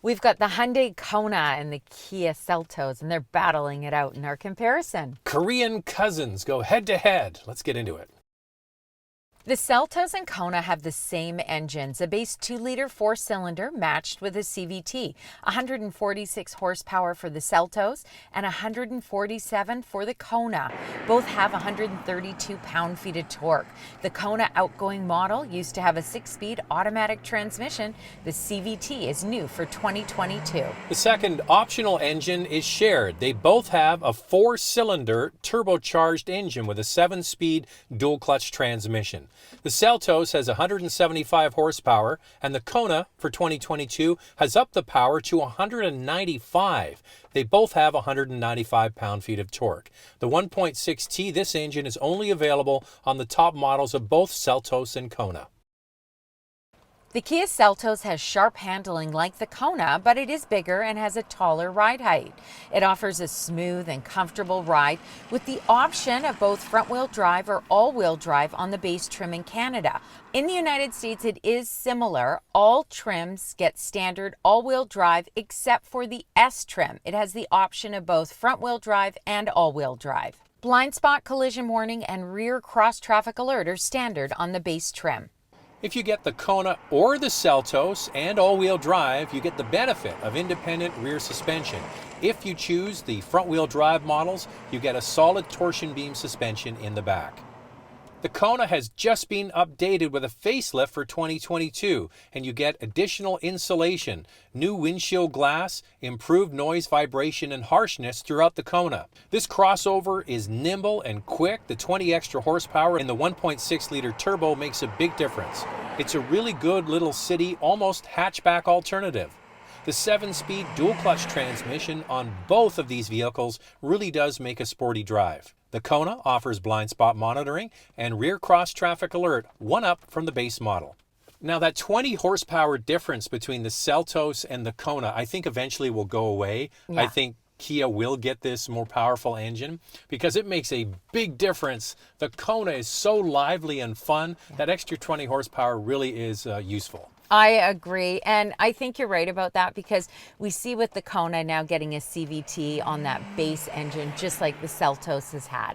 We've got the Hyundai Kona and the Kia Seltos, and they're battling it out in our comparison. Korean cousins go head to head. Let's get into it. The Seltos and Kona have the same engines, a base 2-liter 4-cylinder matched with a CVT, 146 horsepower for the Seltos and 147 for the Kona. Both have 132 pound-feet of torque. The Kona outgoing model used to have a 6-speed automatic transmission. The CVT is new for 2022. The second optional engine is shared. They both have a 4-cylinder turbocharged engine with a 7-speed dual-clutch transmission. The Seltos has 175 horsepower, and the Kona for 2022 has upped the power to 195. They both have 195 pound-feet of torque. The 1.6T, this engine is only available on the top models of both Seltos and Kona. The Kia Seltos has sharp handling like the Kona, but it is bigger and has a taller ride height. It offers a smooth and comfortable ride with the option of both front-wheel drive or all-wheel drive on the base trim in Canada. In the United States, it is similar. All trims get standard all-wheel drive except for the S trim. It has the option of both front-wheel drive and all-wheel drive. Blind spot collision warning and rear cross-traffic alert are standard on the base trim. If you get the Kona or the Seltos and all-wheel drive, you get the benefit of independent rear suspension. If you choose the front-wheel drive models, you get a solid torsion beam suspension in the back. The Kona has just been updated with a facelift for 2022, and you get additional insulation, new windshield glass, improved noise, vibration, and harshness throughout the Kona. This crossover is nimble and quick. The 20 extra horsepower in the 1.6-liter turbo makes a big difference. It's a really good little city, almost hatchback alternative. The 7-speed dual-clutch transmission on both of these vehicles really does make a sporty drive. The Kona offers blind spot monitoring and rear cross-traffic alert, one up from the base model. Now that 20 horsepower difference between the Seltos and the Kona, I think eventually will go away. Yeah. I think Kia will get this more powerful engine because it makes a big difference. The Kona is so lively and fun. That extra 20 horsepower really is useful. I agree, and I think you're right about that because we see with the Kona now getting a CVT on that base engine just like the Seltos has had.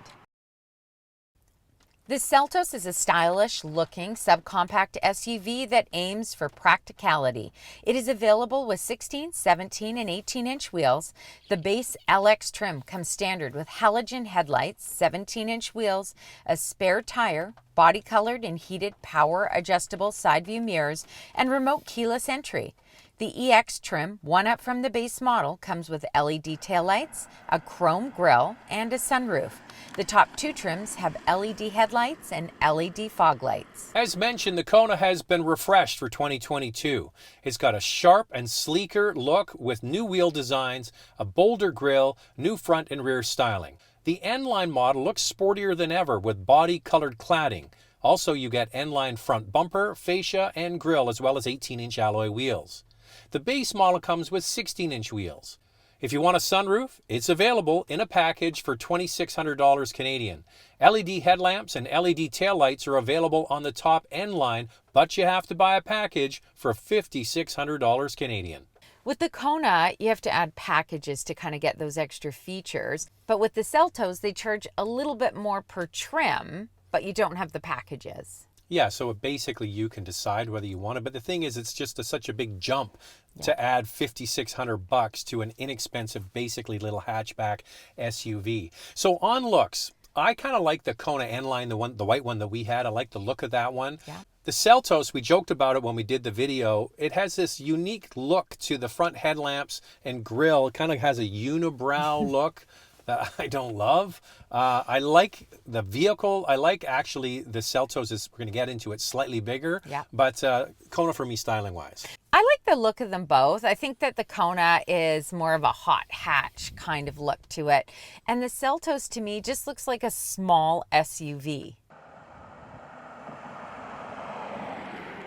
The Seltos is a stylish-looking subcompact SUV that aims for practicality. It is available with 16, 17, and 18-inch wheels. The base LX trim comes standard with halogen headlights, 17-inch wheels, a spare tire, body-colored and heated power-adjustable side-view mirrors, and remote keyless entry. The EX trim, one up from the base model, comes with LED taillights, a chrome grille, and a sunroof. The top two trims have LED headlights and LED fog lights. As mentioned, the Kona has been refreshed for 2022. It's got a sharp and sleeker look with new wheel designs, a bolder grille, new front and rear styling. The N-Line model looks sportier than ever with body-colored cladding. Also, you get N-Line front bumper, fascia, and grille, as well as 18-inch alloy wheels. The base model comes with 16-inch wheels. If you want a sunroof, it's available in a package for $2,600 Canadian. LED headlamps and LED taillights are available on the top N-Line, but you have to buy a package for $5,600 Canadian. With the Kona, you have to add packages to kind of get those extra features. But with the Seltos, they charge a little bit more per trim, but you don't have the packages. Yeah, so basically you can decide whether you want it, but the thing is it's just such a big jump to add $5,600 to an inexpensive, basically little hatchback SUV. So on looks, I kind of like the Kona N-Line, the white one that we had. I like the look of that one. Yeah. The Seltos, we joked about it when we did the video. It has this unique look to the front headlamps and grille. It kind of has a unibrow look that I don't love. I like the vehicle. I like actually the Seltos, we're going to get into it, slightly bigger. Yeah. But Kona for me styling wise. I like the look of them both. I think that the Kona is more of a hot hatch kind of look to it. And the Seltos to me just looks like a small SUV.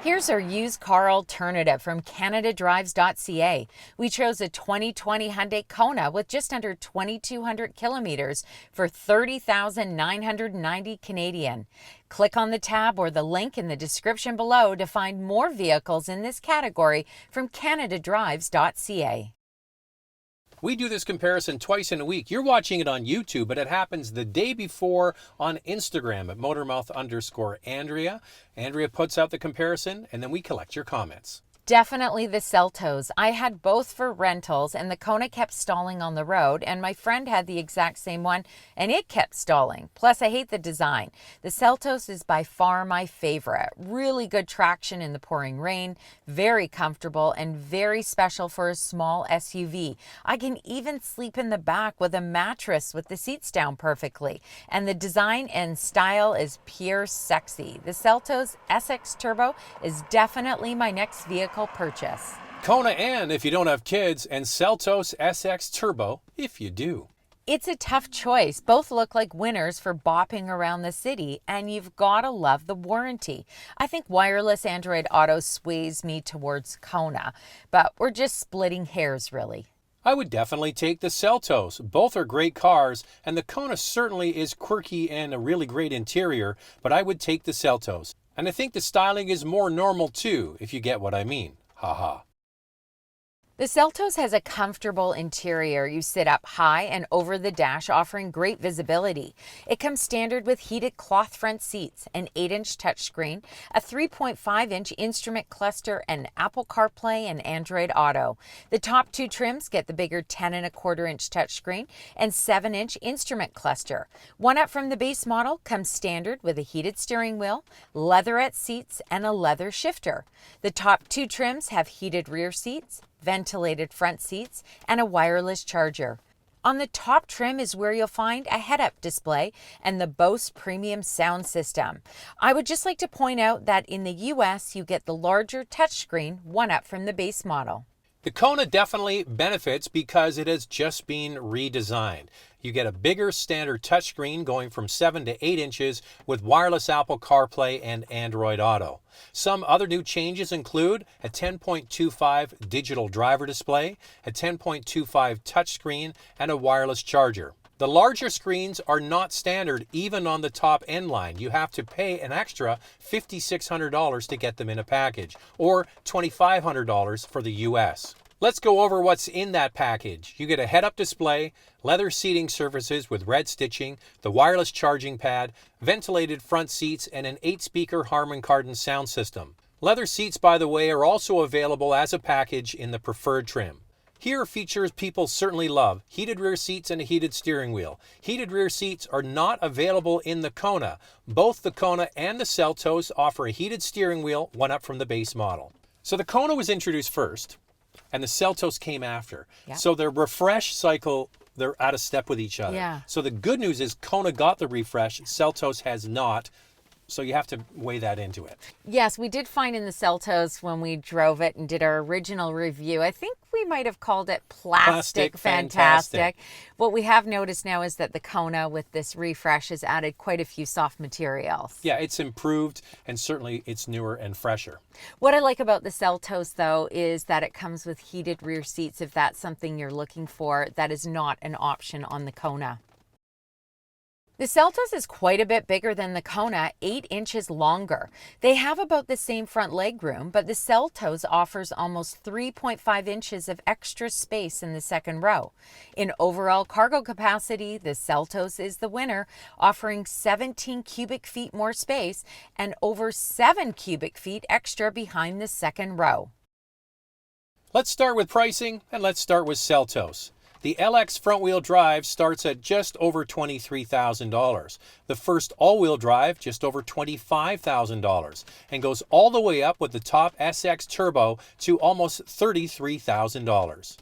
Here's our used car alternative from CanadaDrives.ca. We chose a 2020 Hyundai Kona with just under 2,200 kilometers for 30,990 Canadian. Click on the tab or the link in the description below to find more vehicles in this category from CanadaDrives.ca. We do this comparison twice in a week. You're watching it on YouTube, but it happens the day before on Instagram at Motormouth_Andrea. Andrea puts out the comparison, and then we collect your comments. Definitely the Seltos. I had both for rentals, and the Kona kept stalling on the road, and my friend had the exact same one, and it kept stalling. Plus, I hate the design. The Seltos is by far my favorite. Really good traction in the pouring rain, very comfortable, and very special for a small SUV. I can even sleep in the back with a mattress with the seats down perfectly. And the design and style is pure sexy. The Seltos SX Turbo is definitely my next vehicle purchase. Kona and if you don't have kids, and Seltos SX Turbo if you do. It's a tough choice. Both look like winners for bopping around the city, and you've got to love the warranty. I think wireless Android Auto sways me towards Kona, but we're just splitting hairs really. I would definitely take the Seltos. Both are great cars, and the Kona certainly is quirky and a really great interior, but I would take the Seltos. And I think the styling is more normal too, if you get what I mean. Haha. The Seltos has a comfortable interior. You sit up high and over the dash, offering great visibility. It comes standard with heated cloth front seats, an 8-inch touchscreen, a 3.5-inch instrument cluster, and Apple Carplay and Android Auto. The top two trims get the bigger 10.25-inch touchscreen and 7-inch instrument cluster. One up from the base model comes standard with a heated steering wheel, leatherette seats, and a leather shifter. The top two trims have heated rear seats, ventilated front seats, and a wireless charger. On the top trim is where you'll find a head-up display and the Bose Premium Sound system. I would just like to point out that in the US, you get the larger touchscreen, one up from the base model. The Kona definitely benefits because it has just been redesigned. You get a bigger standard touchscreen going from 7 to 8 inches with wireless Apple CarPlay and Android Auto. Some other new changes include a 10.25 digital driver display, a 10.25 touchscreen, and a wireless charger. The larger screens are not standard even on the top end line. You have to pay an extra $5,600 to get them in a package, or $2,500 for the US. Let's go over what's in that package. You get a head-up display, leather seating surfaces with red stitching, the wireless charging pad, ventilated front seats, and an 8-speaker Harman Kardon sound system. Leather seats, by the way, are also available as a package in the preferred trim. Here are features people certainly love: heated rear seats and a heated steering wheel. Heated rear seats are not available in the Kona. Both the Kona and the Seltos offer a heated steering wheel, one up from the base model. So the Kona was introduced first, and the Seltos came after. Yep. So their refresh cycle, they're out of step with each other. Yeah. So the good news is Kona got the refresh, Seltos has not. So you have to weigh that into it. Yes, we did find in the Seltos when we drove it and did our original review, I think we might have called it plastic fantastic. What we have noticed now is that the Kona with this refresh has added quite a few soft materials. Yeah, it's improved, and certainly it's newer and fresher. What I like about the Seltos, though, is that it comes with heated rear seats. If that's something you're looking for, that is not an option on the Kona. The Seltos is quite a bit bigger than the Kona, 8 inches longer. They have about the same front legroom, but the Seltos offers almost 3.5 inches of extra space in the second row. In overall cargo capacity, the Seltos is the winner, offering 17 cubic feet more space and over 7 cubic feet extra behind the second row. Let's start with pricing, and let's start with Seltos. The LX front-wheel drive starts at just over $23,000. The first all-wheel drive just over $25,000, and goes all the way up with the top SX Turbo to almost $33,000.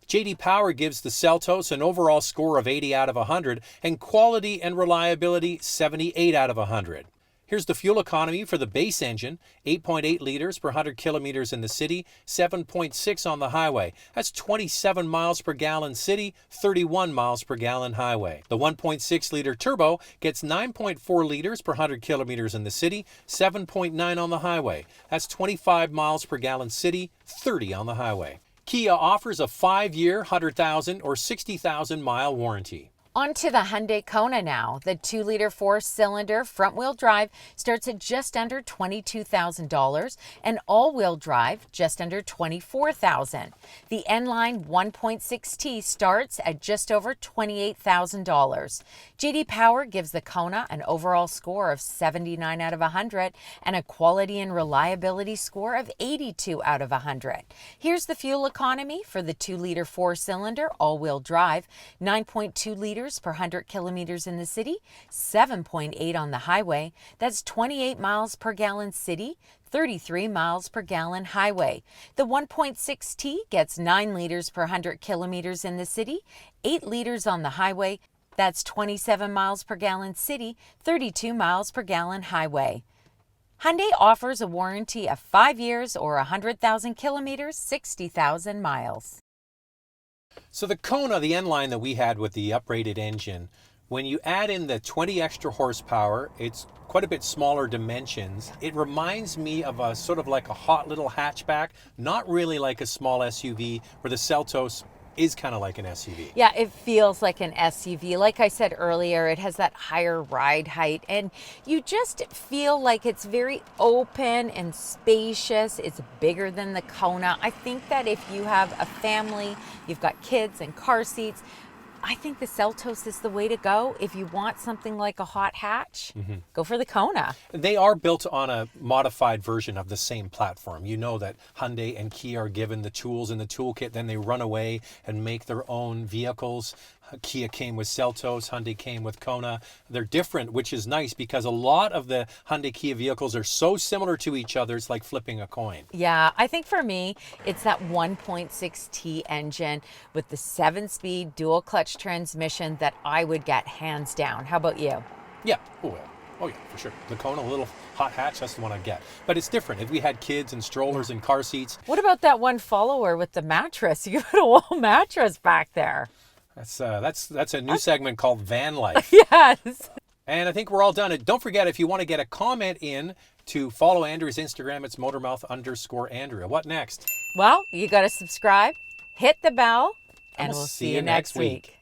J.D. Power gives the Seltos an overall score of 80 out of 100 and quality and reliability 78 out of 100. Here's the fuel economy for the base engine, 8.8 liters per 100 kilometers in the city, 7.6 on the highway. That's 27 miles per gallon city, 31 miles per gallon highway. The 1.6 liter turbo gets 9.4 liters per 100 kilometers in the city, 7.9 on the highway. That's 25 miles per gallon city, 30 on the highway. Kia offers a 5-year, 100,000 or 60,000 mile warranty. On to the Hyundai Kona now. The 2-liter 4-cylinder front-wheel drive starts at just under $22,000 and all-wheel drive just under $24,000. The N-Line 1.6T starts at just over $28,000. J.D. Power gives the Kona an overall score of 79 out of 100 and a quality and reliability score of 82 out of 100. Here's the fuel economy for the 2-liter 4-cylinder all-wheel drive, 9.2 liters per 100 kilometers in the city, 7.8 on the highway. That's 28 miles per gallon city, 33 miles per gallon highway. The 1.6T gets 9 liters per 100 kilometers in the city, 8 liters on the highway. That's 27 miles per gallon city, 32 miles per gallon highway. Hyundai offers a warranty of 5 years or 100,000 kilometers, 60,000 miles. So the Kona, the N-Line that we had with the uprated engine, when you add in the 20 extra horsepower, it's quite a bit smaller dimensions. It reminds me of a sort of like a hot little hatchback, not really like a small SUV, where the Seltos is kind of like an SUV. Yeah, it feels like an SUV. Like I said earlier, it has that higher ride height and you just feel like it's very open and spacious. It's bigger than the Kona. I think that if you have a family, you've got kids and car seats, I think the Seltos is the way to go. If you want something like a hot hatch, go for the Kona. They are built on a modified version of the same platform. You know that Hyundai and Kia are given the tools in the toolkit, then they run away and make their own vehicles. Kia came with Seltos, Hyundai came with Kona. They're different, which is nice because a lot of the Hyundai Kia vehicles are so similar to each other, it's like flipping a coin. Yeah, I think for me, it's that 1.6T engine with the 7-speed dual clutch transmission that I would get hands down. How about you? Yeah, oh yeah, for sure. The Kona, a little hot hatch, that's the one I get. But it's different. If we had kids and strollers and car seats. What about that one follower with the mattress? You put a wall mattress back there. That's a new segment called Van Life. Yes. And I think we're all done. And don't forget, if you want to get a comment in, to follow Andrea's Instagram, it's Motormouth_Andrea. What next? Well, you got to subscribe, hit the bell, and we'll see you next week.